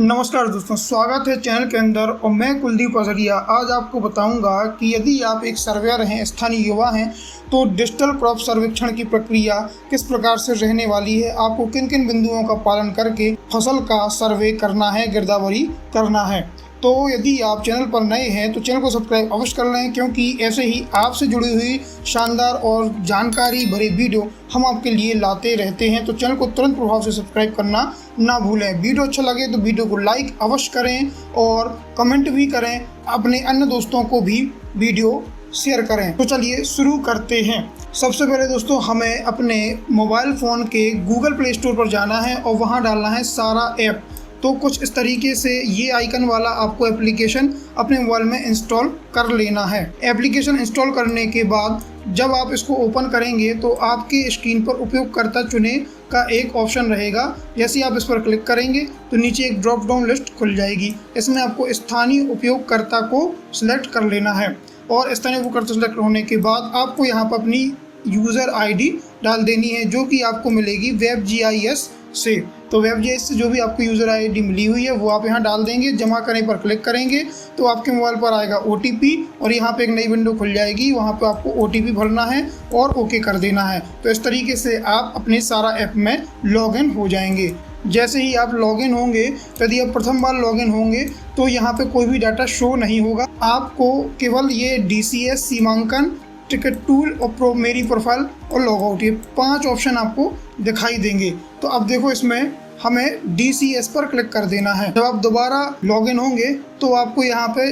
नमस्कार दोस्तों, स्वागत है चैनल के अंदर और मैं कुलदीप अजरिया। आज आपको बताऊंगा कि यदि आप एक सर्वेयर हैं, स्थानीय युवा हैं, तो डिजिटल क्रॉप सर्वेक्षण की प्रक्रिया किस प्रकार से रहने वाली है, आपको किन किन बिंदुओं का पालन करके फसल का सर्वे करना है, गिरदावरी करना है। तो यदि आप चैनल पर नए हैं तो चैनल को सब्सक्राइब अवश्य कर लें, क्योंकि ऐसे ही आपसे जुड़ी हुई शानदार और जानकारी भरे वीडियो हम आपके लिए लाते रहते हैं। तो चैनल को तुरंत प्रभाव से सब्सक्राइब करना ना भूलें। वीडियो अच्छा लगे तो वीडियो को लाइक अवश्य करें और कमेंट भी करें, अपने अन्य दोस्तों को भी वीडियो शेयर करें। तो चलिए शुरू करते हैं। सबसे पहले दोस्तों, हमें अपने मोबाइल फ़ोन के गूगल प्ले स्टोर पर जाना है और वहाँ डालना है सारा ऐप। तो कुछ इस तरीके से ये आइकन वाला आपको एप्लीकेशन अपने मोबाइल में इंस्टॉल कर लेना है। एप्लीकेशन इंस्टॉल करने के बाद जब आप इसको ओपन करेंगे तो आपके स्क्रीन पर उपयोगकर्ता चुने का एक ऑप्शन रहेगा। जैसे आप इस पर क्लिक करेंगे तो नीचे एक ड्रॉप डाउन लिस्ट खुल जाएगी। इसमें आपको स्थानीय उपयोगकर्ता को सिलेक्ट कर लेना है और स्थानीय उपयोगकर्ता सिलेक्ट होने के बाद आपको यहाँ पर अपनी यूज़र आईडी डाल देनी है, जो कि आपको मिलेगी WebGIS से। तो WebGIS से जो भी आपको यूज़र आईडी मिली हुई है वो आप यहाँ डाल देंगे। जमा करने पर क्लिक करेंगे तो आपके मोबाइल पर आएगा OTP और यहाँ पे एक नई विंडो खुल जाएगी। वहाँ पे आपको OTP भरना है और ओके कर देना है। तो इस तरीके से आप अपने सारा ऐप में लॉगिन हो जाएंगे। जैसे ही आप लॉगिन होंगे, यदि आप प्रथम बार लॉगिन होंगे तो यहाँ पे कोई भी डाटा शो नहीं होगा। आपको केवल ये DCS, सीमांकन, टिकट टूल और मेरी प्रोफाइल और लॉगआउट, ये 5 ऑप्शन आपको दिखाई देंगे। तो अब देखो, इसमें हमें DCS पर क्लिक कर देना है। जब आप दोबारा लॉगिन होंगे तो आपको यहाँ पे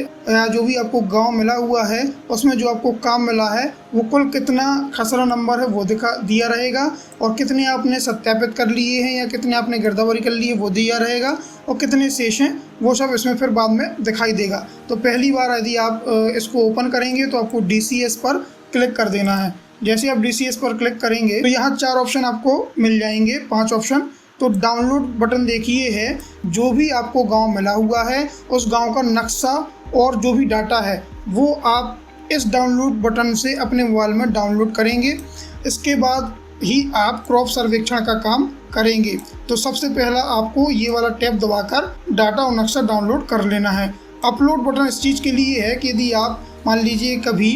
जो भी आपको गांव मिला हुआ है उसमें जो आपको काम मिला है वो कुल कितना खसरा नंबर है वो दिया रहेगा, और कितने आपने सत्यापित कर लिए हैं या कितने आपने गिरदावरी कर ली है वो दिया रहेगा, और कितने शेष हैं वो सब इसमें फिर बाद में दिखाई देगा। तो पहली बार यदि आप इसको ओपन करेंगे तो आपको DCS पर क्लिक कर देना है। जैसे आप DCS पर क्लिक करेंगे तो यहाँ 4 ऑप्शन आपको मिल जाएंगे, 5 ऑप्शन। तो डाउनलोड बटन देखिए है, जो भी आपको गांव मिला हुआ है उस गांव का नक्शा और जो भी डाटा है वो आप इस डाउनलोड बटन से अपने मोबाइल में डाउनलोड करेंगे। इसके बाद ही आप क्रॉप सर्वेक्षण का काम करेंगे। तो सबसे पहला आपको ये वाला टैब दबाकर डाटा और नक्शा डाउनलोड कर लेना है। अपलोड बटन इस चीज़ के लिए है कि यदि आप मान लीजिए कभी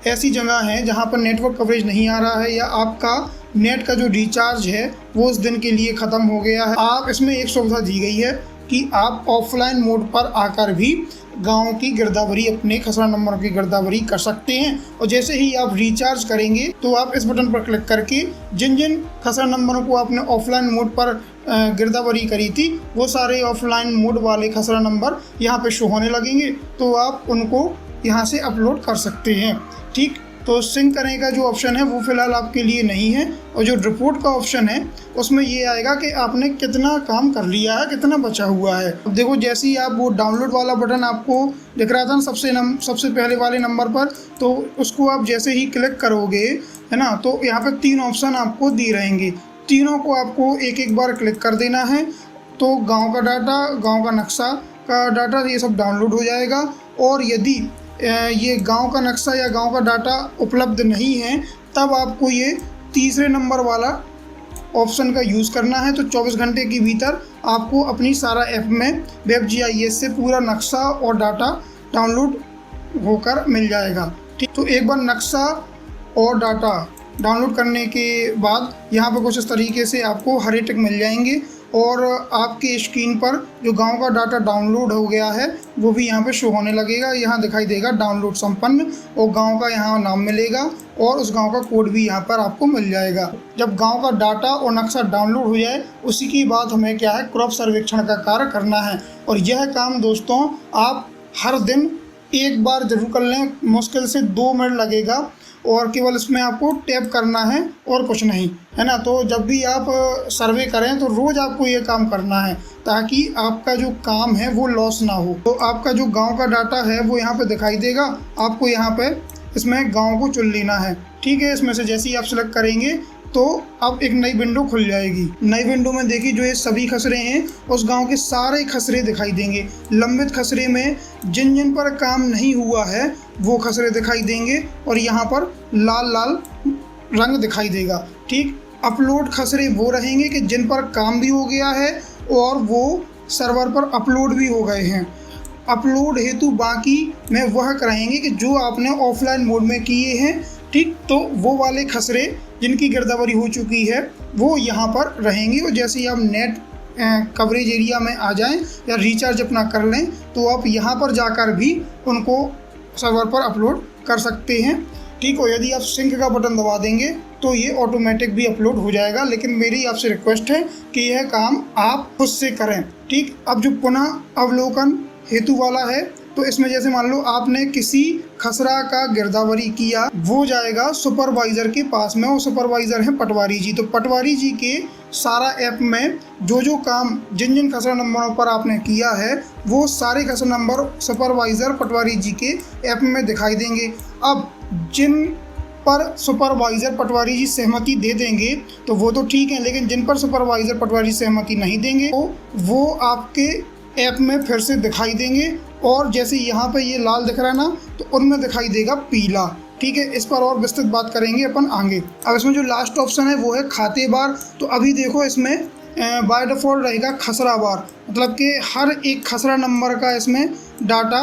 ऐसी जगह है जहाँ पर नेटवर्क कवरेज नहीं आ रहा है या आपका नेट का जो रिचार्ज है वो उस दिन के लिए ख़त्म हो गया है, आप इसमें एक सुविधा दी गई है कि आप ऑफलाइन मोड पर आकर भी गांव की गिरदावरी, अपने खसरा नंबरों की गिरदावरी कर सकते हैं। और जैसे ही आप रिचार्ज करेंगे तो आप इस बटन पर क्लिक करके जिन जिन खसरा नंबरों को आपने ऑफलाइन मोड पर गिरदावरी करी थी वो सारे ऑफलाइन मोड वाले खसरा नंबर यहाँ पे शो होने लगेंगे। तो आप उनको यहाँ से अपलोड कर सकते हैं। ठीक, तो सिंक करने का जो ऑप्शन है वो फिलहाल आपके लिए नहीं है, और जो रिपोर्ट का ऑप्शन है उसमें ये आएगा कि आपने कितना काम कर लिया है, कितना बचा हुआ है। अब देखो, जैसे ही आप वो डाउनलोड वाला बटन आपको दिख रहा था ना सबसे पहले वाले नंबर पर, तो उसको आप जैसे ही क्लिक करोगे, है ना, तो यहाँ पे 3 ऑप्शन आपको दिए रहेंगे। तीनों को आपको एक एक बार क्लिक कर देना है। तो गाँव का डाटा, गाँव का नक्शा का डाटा, ये सब डाउनलोड हो जाएगा। और यदि ये गांव का नक्शा या गांव का डाटा उपलब्ध नहीं है तब आपको ये तीसरे नंबर वाला ऑप्शन का यूज़ करना है। तो 24 घंटे के भीतर आपको अपनी सारा ऐप में WebGIS से पूरा नक्शा और डाटा डाउनलोड होकर मिल जाएगा। ठीक, तो एक बार नक्शा और डाटा डाउनलोड करने के बाद यहाँ पर कुछ इस तरीके से आपको हरे टिक मिल जाएंगे और आपके स्क्रीन पर जो गांव का डाटा डाउनलोड हो गया है वो भी यहाँ पे शो होने लगेगा। यहाँ दिखाई देगा डाउनलोड संपन्न, और गांव का यहाँ नाम मिलेगा और उस गांव का कोड भी यहाँ पर आपको मिल जाएगा। जब गांव का डाटा और नक्शा डाउनलोड हो जाए उसी के बाद हमें क्या है, क्रॉप सर्वेक्षण का कार्य करना है। और यह काम दोस्तों आप हर दिन एक बार जरूर कर लें। मुश्किल से 2 मिनट लगेगा और केवल इसमें आपको टैप करना है और कुछ नहीं, है ना। तो जब भी आप सर्वे करें तो रोज़ आपको ये काम करना है ताकि आपका जो काम है वो लॉस ना हो। तो आपका जो गांव का डाटा है वो यहाँ पे दिखाई देगा। आपको यहाँ पे इसमें गांव को चुन लेना है। ठीक है, इसमें से जैसे ही आप सेलेक्ट करेंगे तो अब एक नई विंडो खुल जाएगी। नई विंडो में देखिए, जो ये सभी खसरे हैं उस गांव के सारे खसरे दिखाई देंगे। लंबित खसरे में जिन जिन पर काम नहीं हुआ है वो खसरे दिखाई देंगे और यहाँ पर लाल लाल रंग दिखाई देगा। ठीक, अपलोड खसरे वो रहेंगे कि जिन पर काम भी हो गया है और वो सर्वर पर अपलोड भी हो गए हैं। अपलोड हेतु बाकी में वह कराएंगे कि जो आपने ऑफलाइन मोड में किए हैं, ठीक, तो वो वाले खसरे जिनकी गिरदावरी हो चुकी है वो यहाँ पर रहेंगे। और जैसे ही आप नेट कवरेज एरिया में आ जाएं या रिचार्ज अपना कर लें तो आप यहाँ पर जाकर भी उनको सर्वर पर अपलोड कर सकते हैं, ठीक। और यदि आप सिंक का बटन दबा देंगे तो ये ऑटोमेटिक भी अपलोड हो जाएगा, लेकिन मेरी आपसे रिक्वेस्ट है कि यह काम आप खुद से करें, ठीक। अब जो पुनः अवलोकन हेतु वाला है, तो इसमें जैसे मान लो आपने किसी खसरा का गिरदावरी किया, वो जाएगा सुपरवाइज़र के पास में, और सुपरवाइज़र हैं पटवारी जी। तो पटवारी जी के सारा ऐप में जो जो काम जिन जिन खसरा नंबरों पर आपने किया है वो सारे खसरा नंबर सुपरवाइज़र पटवारी जी के ऐप में दिखाई देंगे। अब जिन पर सुपरवाइज़र पटवारी जी सहमति दे देंगे तो वो तो ठीक है, लेकिन जिन पर सुपरवाइज़र पटवारी सहमति नहीं देंगे तो वो आपके ऐप में फिर से दिखाई देंगे। और जैसे यहाँ पे ये लाल दिख रहा है ना, तो उनमें दिखाई देगा पीला, ठीक है। इस पर और विस्तृत बात करेंगे अपन आगे। अब इसमें जो लास्ट ऑप्शन है वो है खाते बार। तो अभी देखो इसमें बाय डिफ़ॉल्ट रहेगा खसरा बार, मतलब कि हर एक खसरा नंबर का इसमें डाटा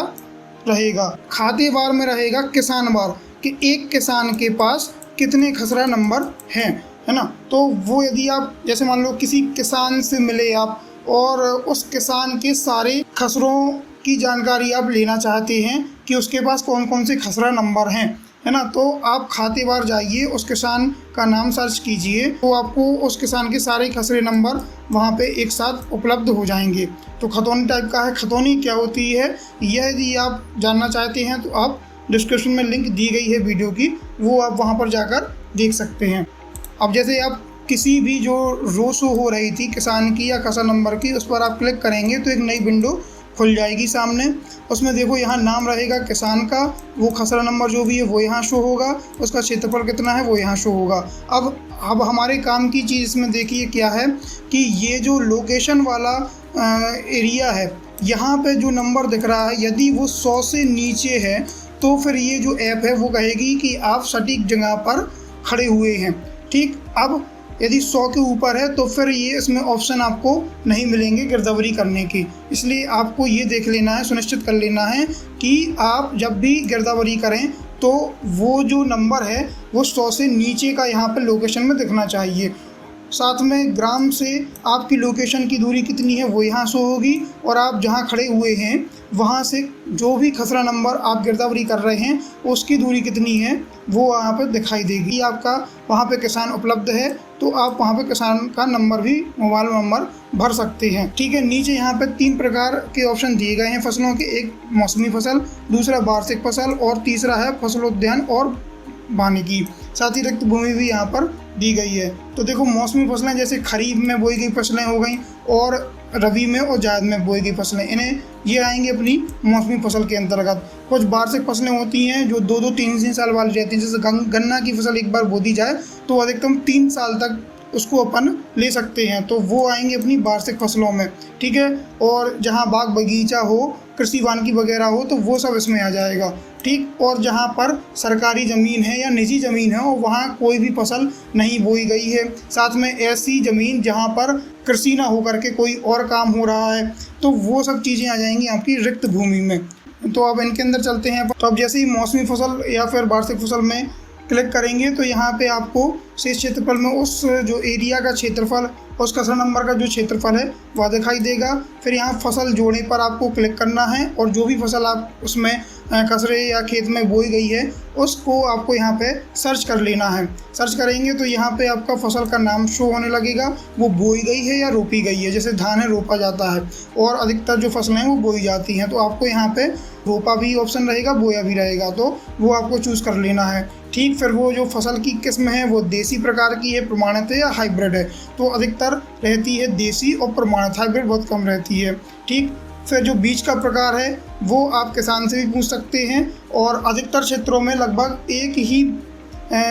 रहेगा। खाते बार में रहेगा किसान बार कि एक किसान के पास कितने खसरा नंबर हैं, है ना। तो वो यदि आप जैसे मान लो किसी किसान से मिले आप और उस किसान के सारे खसरों की जानकारी आप लेना चाहते हैं कि उसके पास कौन कौन से खसरा नंबर हैं, है ना, तो आप खाते बार जाइए, उस किसान का नाम सर्च कीजिए, तो आपको उस किसान के सारे खसरे नंबर वहाँ पे एक साथ उपलब्ध हो जाएंगे। तो खतौनी टाइप का है। खतौनी क्या होती है यह यदि आप जानना चाहते हैं तो आप डिस्क्रिप्शन में लिंक दी गई है वीडियो की, वो आप वहाँ पर जाकर देख सकते हैं। अब जैसे आप किसी भी जो रो शो हो रही थी किसान की या खसरा नंबर की, उस पर आप क्लिक करेंगे तो एक नई विंडो खुल जाएगी सामने। उसमें देखो यहाँ नाम रहेगा किसान का, वो खसरा नंबर जो भी है वो यहाँ शो होगा, उसका क्षेत्रफल कितना है वो यहाँ शो होगा। अब हमारे काम की चीज़ इसमें देखिए क्या है कि ये जो लोकेशन वाला एरिया है, यहाँ पे जो नंबर दिख रहा है यदि वो 100 से नीचे है तो फिर ये जो ऐप है वो कहेगी कि आप सटीक जगह पर खड़े हुए हैं, ठीक। अब यदि 100 के ऊपर है तो फिर ये इसमें ऑप्शन आपको नहीं मिलेंगे गिरदावरी करने की। इसलिए आपको ये देख लेना है, सुनिश्चित कर लेना है कि आप जब भी गिरदावरी करें तो वो जो नंबर है वो 100 से नीचे का यहाँ पे लोकेशन में दिखना चाहिए। साथ में ग्राम से आपकी लोकेशन की दूरी कितनी है वो यहाँ शो होगी, और आप जहाँ खड़े हुए हैं वहाँ से जो भी खसरा नंबर आप गिरदावरी कर रहे हैं उसकी दूरी कितनी है वो वहाँ पर दिखाई देगी। आपका वहाँ पे किसान उपलब्ध है तो आप वहाँ पे किसान का नंबर भी, मोबाइल नंबर भर सकते हैं, ठीक है। नीचे यहाँ पे 3 प्रकार के ऑप्शन दिए गए हैं फसलों के, एक मौसमी फसल, दूसरा वार्षिक फसल और तीसरा है फसलोद्यान और वानिकी। साथ ही रिक्त भूमि भी यहाँ पर दी गई है। तो देखो मौसमी फसलें जैसे खरीफ में बोई गई फसलें हो गई और रबी में और जायद में बोई गई फसलें, इन्हें ये आएंगे अपनी मौसमी फसल के अंतर्गत। कुछ वार्षिक फसलें होती हैं जो 2-2, 3-3 साल वाली रहती हैं। जैसे गन्ना की फसल एक बार बो दी जाए तो अधिकतम 3 साल तक उसको अपन ले सकते हैं, तो वो आएंगे अपनी वार्षिक फसलों में, ठीक है। और जहाँ बाग बगीचा हो, कृषि वानिकी वगैरह हो तो वो सब इसमें आ जाएगा, ठीक। और जहाँ पर सरकारी ज़मीन है या निजी ज़मीन है और वहाँ कोई भी फसल नहीं बोई गई है, साथ में ऐसी ज़मीन जहाँ पर कृषि ना हो करके कोई और काम हो रहा है, तो वो सब चीज़ें आ जाएंगी आपकी रिक्त भूमि में। तो अब इनके अंदर चलते हैं। तो अब जैसे ही मौसमी फसल या फिर वार्षिक फसल में क्लिक करेंगे तो यहाँ पे आपको शेष क्षेत्रफल में उस जो एरिया का क्षेत्रफल, उस खसरा नंबर का जो क्षेत्रफल है वह दिखाई देगा। फिर यहाँ फसल जोड़े पर आपको क्लिक करना है और जो भी फसल आप उसमें खसरे या खेत में बोई गई है उसको आपको यहाँ पे सर्च कर लेना है। सर्च करेंगे तो यहाँ पे आपका फसल का नाम शो होने लगेगा, वो बोई गई है या रोपी गई है। जैसे धान है रोपा जाता है और अधिकतर जो फसलें हैं वो बोई जाती हैं, तो आपको यहाँ पे रोपा भी ऑप्शन रहेगा, बोया भी रहेगा, तो वो आपको चूज़ कर लेना है, ठीक। फिर वो जो फसल की किस्म है वो देसी प्रकार की है, प्रमाणित है या हाइब्रिड है, तो अधिकतर रहती है देसी और प्रमाणित, हाइब्रिड बहुत कम रहती है, ठीक। फिर जो बीज का प्रकार है वो आप किसान से भी पूछ सकते हैं और अधिकतर क्षेत्रों में लगभग एक ही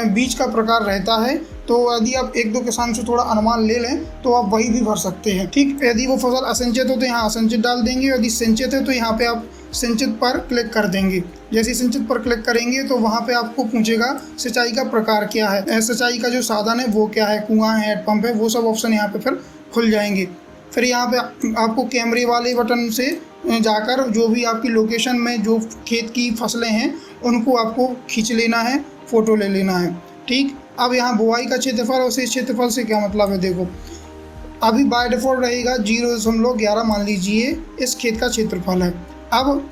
बीज का प्रकार रहता है, तो यदि आप 1-2 किसान से थोड़ा अनुमान ले लें तो आप वही भी भर सकते हैं, ठीक। यदि वो फसल असंचित हो तो यहाँ असंचित डाल देंगे, यदि सिंचित है तो यहाँ पे आप सिंचित पर क्लिक कर देंगे। जैसे सिंचित पर क्लिक करेंगे तो वहाँ पे आपको पूछेगा सिंचाई का प्रकार क्या है, सिंचाई का जो साधन है वो क्या है, कुआं है, हेडपंप है, वो सब ऑप्शन यहाँ पे फिर खुल जाएंगे। फिर यहाँ पे आपको कैमरे वाले बटन से जाकर जो भी आपकी लोकेशन में जो खेत की फसलें हैं उनको आपको खींच लेना है, फ़ोटो ले लेना है। ठीक, अब यहाँ बुआई का क्षेत्रफल और शेष क्षेत्रफल से क्या मतलब है, देखो अभी बाय डिफ़ॉल्ट रहेगा 0.11 मान लीजिए इस खेत का क्षेत्रफल है। अब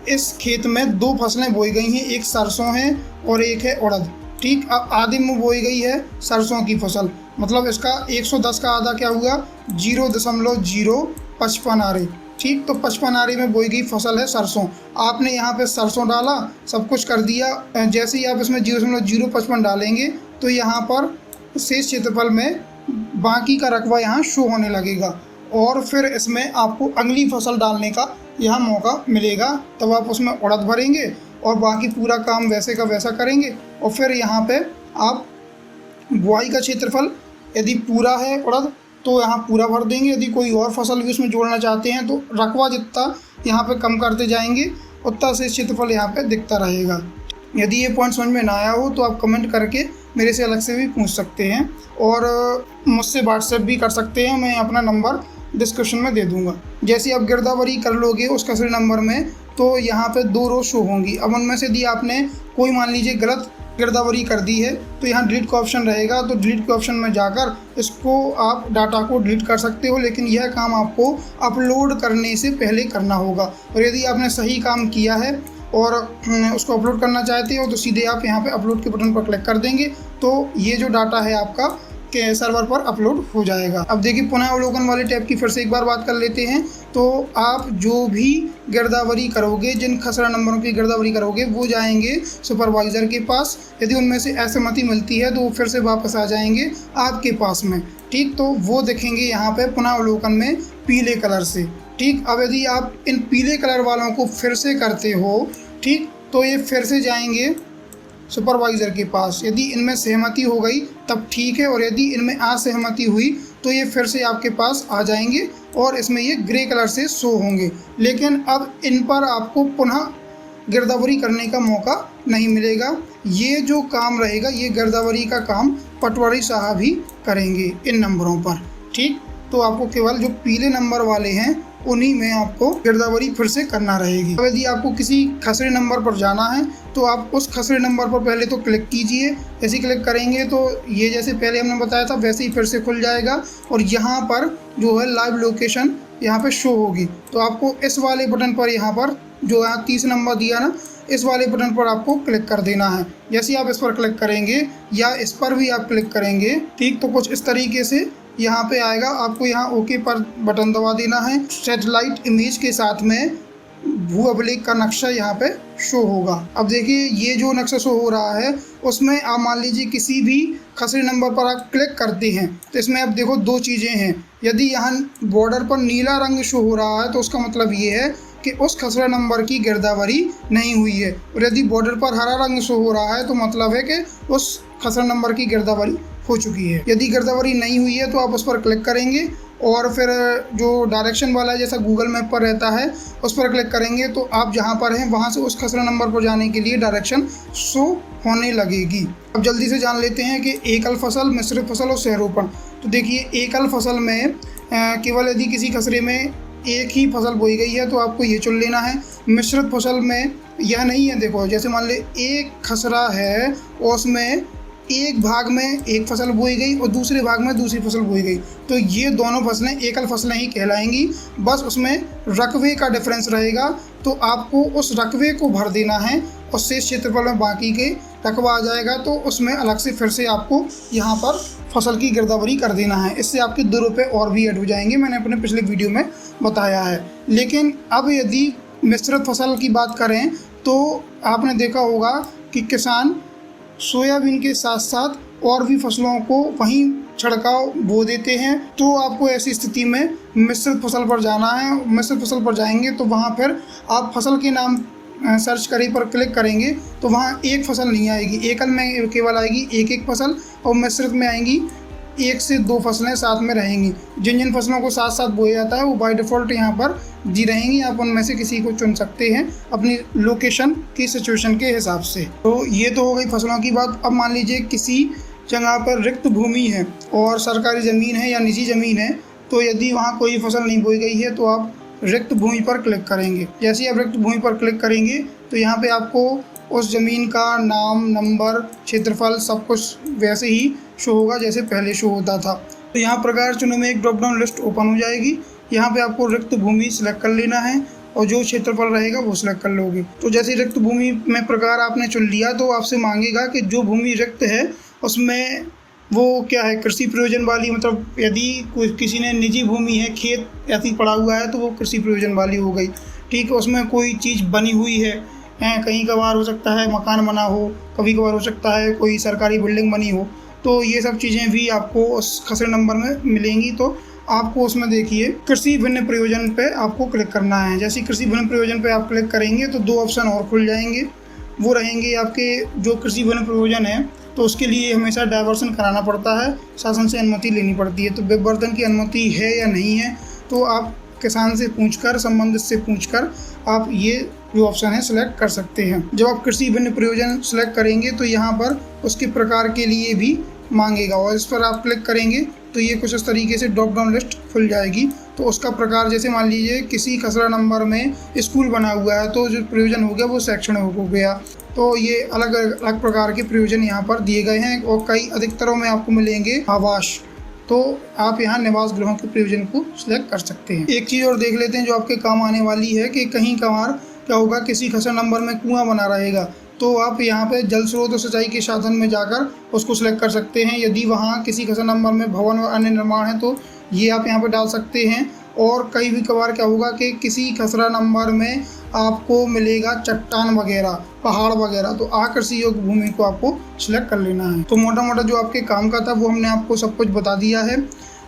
इस खेत में दो फसलें बोई गई हैं, एक सरसों है और एक है उड़द। ठीक, अब आधे में बोई गई है सरसों की फसल, मतलब इसका 110 का आधा क्या हुआ 0.055 आरे। ठीक, तो 55 आरे में बोई गई फसल है सरसों। आपने यहाँ पे सरसों डाला, सब कुछ कर दिया। जैसे ही आप इसमें 0.055 डालेंगे तो यहाँ पर शेष क्षेत्रफल में बाकी का रकबा यहाँ शो होने लगेगा और फिर इसमें आपको अगली फसल डालने का यहाँ मौका मिलेगा। तब आप उसमें उड़द भरेंगे और बाकी पूरा काम वैसे का वैसा करेंगे और फिर यहाँ पे आप बुआई का क्षेत्रफल यदि पूरा है उड़द तो यहाँ पूरा भर देंगे। यदि कोई और फसल भी उसमें जोड़ना चाहते हैं तो रकबा जितना यहाँ पे कम करते जाएंगे उतना से क्षेत्रफल यहाँ पे दिखता रहेगा। यदि ये पॉइंट समझ में ना आया हो तो आप कमेंट करके मेरे से अलग से भी पूछ सकते हैं और मुझसे व्हाट्सएप भी कर सकते हैं। मैं अपना नंबर डिस्क्रिप्शन में दे दूंगा। जैसे आप गिरदावरी कर लोगे उस खसरे नंबर में तो यहाँ पे 2 रो शो होंगी। अब उनमें से यदि आपने कोई मान लीजिए गलत गिरदावरी कर दी है तो यहाँ डिलीट का ऑप्शन रहेगा, तो डिलीट के ऑप्शन में जाकर इसको आप डाटा को डिलीट कर सकते हो, लेकिन यह काम आपको अपलोड करने से पहले करना होगा। और यदि आपने सही काम किया है और उसको अपलोड करना चाहते हो तो सीधे आप यहाँ पे अपलोड के बटन पर क्लिक कर देंगे तो ये जो डाटा है आपका के सर्वर पर अपलोड हो जाएगा। अब देखिए पुनः अवलोकन वाले टैब की फिर से एक बार बात कर लेते हैं। तो आप जो भी गिरदावरी करोगे, जिन खसरा नंबरों की गिरदावरी करोगे वो जाएंगे सुपरवाइज़र के पास। यदि उनमें से असहमति मिलती है तो वो फिर से वापस आ जाएंगे आपके पास में। ठीक, तो वो देखेंगे यहाँ पे पुनः अवलोकन में पीले कलर से। ठीक, अब यदि आप इन पीले कलर वालों को फिर से करते हो, ठीक, तो ये फिर से जाएंगे सुपरवाइज़र के पास। यदि इनमें सहमति हो गई तब ठीक है और यदि इनमें असहमति हुई तो ये फिर से आपके पास आ जाएंगे और इसमें ये ग्रे कलर से शो होंगे। लेकिन अब इन पर आपको पुनः गिरदावरी करने का मौका नहीं मिलेगा। ये जो काम रहेगा ये गिरदावरी का काम पटवारी साहब ही करेंगे इन नंबरों पर। ठीक, तो आपको केवल जो पीले नंबर वाले हैं उन्हीं में आपको गिरदावरी फिर से करना रहेगी। अब यदि आपको किसी खसरे नंबर पर जाना है तो आप उस खसरे नंबर पर पहले तो क्लिक कीजिए। ऐसे क्लिक करेंगे तो ये जैसे पहले हमने बताया था वैसे ही फिर से खुल जाएगा और यहाँ पर जो है लाइव लोकेशन यहाँ पे शो होगी। तो आपको इस वाले बटन पर यहाँ पर जो यहाँ 30 नंबर दिया ना, इस वाले बटन पर आपको क्लिक कर देना है। जैसे आप इस पर क्लिक करेंगे या इस पर भी आप क्लिक करेंगे, ठीक, तो कुछ इस तरीके से यहाँ पे आएगा। आपको यहाँ ओके पर बटन दबा देना है। सैटेलाइट इमेज के साथ में भू अभिलेख का नक्शा यहाँ पे शो होगा। अब देखिए ये जो नक्शा शो हो रहा है उसमें आप मान लीजिए किसी भी खसरे नंबर पर आप क्लिक करते हैं तो इसमें अब देखो 2 चीज़ें हैं। यदि यहाँ बॉर्डर पर नीला रंग शो हो रहा है तो उसका मतलब ये है कि उस खसरा नंबर की गिरदावरी नहीं हुई है और यदि बॉर्डर पर हरा रंग शो हो रहा है तो मतलब है कि उस खसरा नंबर की गिरदावरी हो चुकी है। यदि गिरदावरी नहीं हुई है तो आप उस पर क्लिक करेंगे और फिर जो डायरेक्शन वाला है जैसा गूगल मैप पर रहता है उस पर क्लिक करेंगे तो आप जहां पर हैं वहां से उस खसरा नंबर पर जाने के लिए डायरेक्शन शो होने लगेगी। अब जल्दी से जान लेते हैं कि एकल फसल, मिश्रित फसल और सहरोपण। तो देखिए एकल फसल में केवल यदि किसी खसरे में एक ही फसल बोई गई है तो आपको ये चुन लेना है। मिश्रित फसल में यह नहीं है। देखो जैसे मान ले एक खसरा है और उसमें एक भाग में एक फसल बोई गई और दूसरे भाग में दूसरी फसल बोई गई तो ये दोनों फसलें एकल फसलें ही कहलाएंगी। बस उसमें रकबे का डिफरेंस रहेगा तो आपको उस रकबे को भर देना है और शेष क्षेत्रफल में बाकी के रकबा आ जाएगा तो उसमें अलग से फिर से आपको यहाँ पर फसल की गिरदावरी कर देना है। इससे आपके 2 रुपये और भी ऐड हो जाएंगे, मैंने अपने पिछले वीडियो में बताया है। लेकिन अब यदि मिश्रित फसल की बात करें तो आपने देखा होगा कि किसान सोयाबीन के साथ साथ और भी फसलों को वहीं छिड़काव बो देते हैं। तो आपको ऐसी स्थिति में मिश्रित फसल पर जाना है। मिश्रित फसल पर जाएंगे तो वहाँ फिर आप फसल के नाम सर्च करें पर क्लिक करेंगे तो वहाँ एक फसल नहीं आएगी, एकल में केवल आएगी एक फसल और मिश्रित में आएंगी 1 से 2 फसलें साथ में रहेंगी। जिन जिन फसलों को साथ साथ बोया जाता है वो बाय डिफ़ॉल्ट यहाँ पर दी रहेंगी। आप उनमें से किसी को चुन सकते हैं अपनी लोकेशन की सिचुएशन के हिसाब से। तो ये तो हो गई फसलों की बात। अब मान लीजिए किसी जगह पर रिक्त भूमि है और सरकारी ज़मीन है या निजी ज़मीन है तो यदि वहाँ कोई फसल नहीं बोई गई है तो आप रिक्त भूमि पर क्लिक करेंगे। जैसे ही आप रिक्त भूमि पर क्लिक करेंगे तो यहाँ पे आपको उस ज़मीन का नाम, नंबर, क्षेत्रफल सब कुछ वैसे ही शो होगा जैसे पहले शो होता था। तो यहाँ प्रकार चुनो में एक ड्रॉप डाउन लिस्ट ओपन हो जाएगी। यहाँ पे आपको रिक्त भूमि सिलेक्ट कर लेना है और जो क्षेत्रफल रहेगा वो सिलेक्ट कर लोगे। तो जैसे रिक्त भूमि में प्रकार आपने चुन लिया तो आपसे मांगेगा कि जो भूमि रिक्त है उसमें वो क्या है, कृषि प्रयोजन वाली, मतलब यदि कोई किसी ने निजी भूमि है, खेत ऐसी पड़ा हुआ है तो वो कृषि प्रयोजन वाली हो गई। ठीक है, उसमें कोई चीज़ बनी हुई है, कहीं कभार हो सकता है मकान बना हो, कभी कभार हो सकता है कोई सरकारी बिल्डिंग बनी हो, तो ये सब चीज़ें भी आपको उस खसरे नंबर में मिलेंगी। तो आपको उसमें देखिए कृषि भिन्न प्रयोजन पे आपको क्लिक करना है। जैसे कृषि भिन्न प्रयोजन पे आप क्लिक करेंगे तो 2 ऑप्शन और खुल जाएंगे। वो रहेंगे आपके जो कृषि भिन्न प्रयोजन है तो उसके लिए हमेशा डाइवर्सन कराना पड़ता है, शासन से अनुमति लेनी पड़ती है। तो विवर्तन की अनुमति है या नहीं है तो आप किसान से पूछकर, संबंधित से पूछकर आप ये जो ऑप्शन है सिलेक्ट कर सकते हैं। जब आप कृषि भिन्न प्रयोजन सिलेक्ट करेंगे तो यहाँ पर उसके प्रकार के लिए भी मांगेगा और इस पर आप क्लिक करेंगे तो ये कुछ इस तरीके से ड्रॉप डाउन लिस्ट खुल जाएगी। तो उसका प्रकार जैसे मान लीजिए किसी खसरा नंबर में स्कूल बना हुआ है तो जो प्रयोजन हो गया वो शैक्षणिक हो गया। तो ये अलग अलग प्रकार के प्रयोजन यहाँ पर दिए गए हैं और कई अधिकतरों में आपको मिलेंगे आवास। तो आप यहाँ निवास गृहों के प्रयोजन को सिलेक्ट कर सकते हैं। एक चीज़ और देख लेते हैं जो आपके काम आने वाली है कि कहीं कभार क्या होगा, किसी खसरा नंबर में कुआं बना रहेगा तो आप यहाँ पे जल स्रोत और सिंचाई के साधन में जाकर उसको सिलेक्ट कर सकते हैं। यदि वहाँ किसी खसरा नंबर में भवन और अन्य निर्माण है तो ये आप यहाँ पे डाल सकते हैं। और कई भी कभार क्या होगा कि किसी खसरा नंबर में आपको मिलेगा चट्टान वगैरह, पहाड़ वगैरह, तो आकृषि योग्य भूमि को आपको सिलेक्ट कर लेना है। तो मोटा मोटा जो आपके काम का था वो हमने आपको सब कुछ बता दिया है।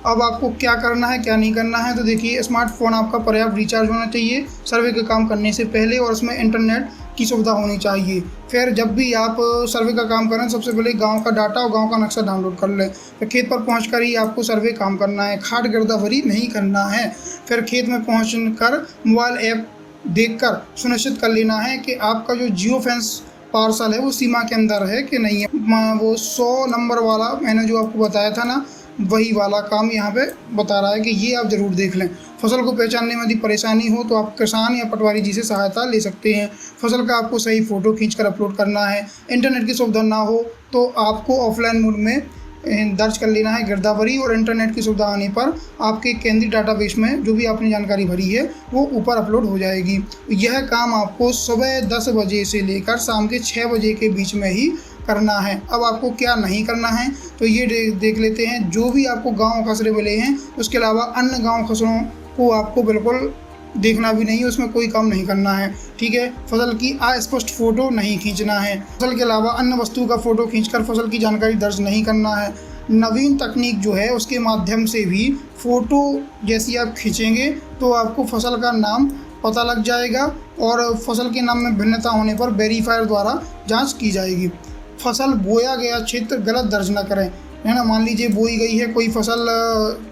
अब आपको क्या करना है क्या नहीं करना है, तो देखिए स्मार्टफोन आपका पर्याप्त रिचार्ज होना चाहिए सर्वे का काम करने से पहले और उसमें इंटरनेट की सुविधा होनी चाहिए। फिर जब भी आप सर्वे का काम करें सबसे पहले गांव का डाटा और गांव का नक्शा डाउनलोड कर लें। फिर खेत पर पहुंचकर ही आपको सर्वे काम करना है, खाद गिरदावरी नहीं करना है। फिर खेत में पहुंचकर मोबाइल ऐप देखकर सुनिश्चित कर लेना है कि आपका जो जियो फेंस पार्सल है वो सीमा के अंदर है कि नहीं है। वो 100 नंबर वाला मैंने जो आपको बताया था ना, वही वाला काम यहाँ पे बता रहा है कि ये आप ज़रूर देख लें। फसल को पहचानने में यदि परेशानी हो तो आप किसान या पटवारी जी से सहायता ले सकते हैं। फसल का आपको सही फ़ोटो खींचकर अपलोड करना है। इंटरनेट की सुविधा ना हो तो आपको ऑफलाइन मोड में दर्ज कर लेना है गिरदावरी, और इंटरनेट की सुविधा आने पर आपके केंद्रीय डाटाबेस में जो भी आपने जानकारी भरी है वो ऊपर अपलोड हो जाएगी। यह काम आपको सुबह 10 बजे से लेकर शाम के 6 बजे के बीच में ही करना है। अब आपको क्या नहीं करना है तो ये देख लेते हैं। जो भी आपको गांव खसरे मिले हैं उसके अलावा अन्य गांव खसरों को आपको बिल्कुल देखना भी नहीं, उसमें कोई काम नहीं करना है। ठीक है, फसल की अस्पष्ट फ़ोटो नहीं खींचना है। फसल के अलावा अन्य वस्तु का फ़ोटो खींचकर फसल की जानकारी दर्ज नहीं करना है। नवीन तकनीक जो है उसके माध्यम से भी फ़ोटो जैसी आप खींचेंगे तो आपको फसल का नाम पता लग जाएगा और फसल के नाम में भिन्नता होने पर वेरीफायर द्वारा जाँच की जाएगी। फसल बोया गया क्षेत्र गलत दर्ज न करें, है ना। मान लीजिए बोई गई है कोई फसल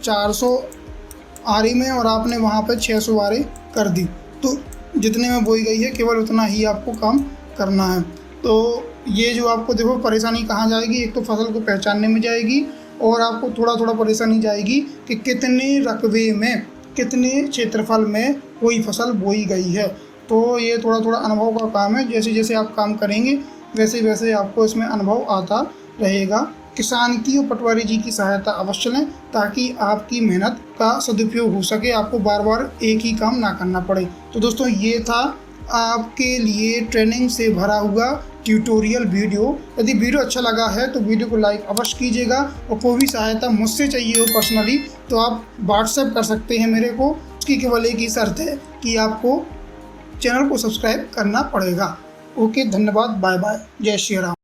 400 आरी में और आपने वहाँ पे 600 आरी कर दी, तो जितने में बोई गई है केवल उतना ही आपको काम करना है। तो ये जो आपको देखो परेशानी कहाँ जाएगी, एक तो फसल को पहचानने में जाएगी और आपको थोड़ा थोड़ा परेशानी जाएगी कि कितने रकबे में, कितने क्षेत्रफल में कोई फसल बोई गई है। तो ये थोड़ा थोड़ा अनुभव का काम है। जैसे जैसे आप काम करेंगे वैसे वैसे आपको इसमें अनुभव आता रहेगा। किसान की और पटवारी जी की सहायता अवश्य लें ताकि आपकी मेहनत का सदुपयोग हो सके, आपको बार बार एक ही काम ना करना पड़े। तो दोस्तों ये था आपके लिए ट्रेनिंग से भरा हुआ ट्यूटोरियल वीडियो। यदि वीडियो अच्छा लगा है तो वीडियो को लाइक अवश्य कीजिएगा और कोई भी सहायता मुझसे चाहिए हो पर्सनली तो आप व्हाट्सएप कर सकते हैं मेरे को। उसकी केवल एक ही शर्त है कि आपको चैनल को सब्सक्राइब करना पड़ेगा। ओके, धन्यवाद, बाय बाय, जय श्री राम।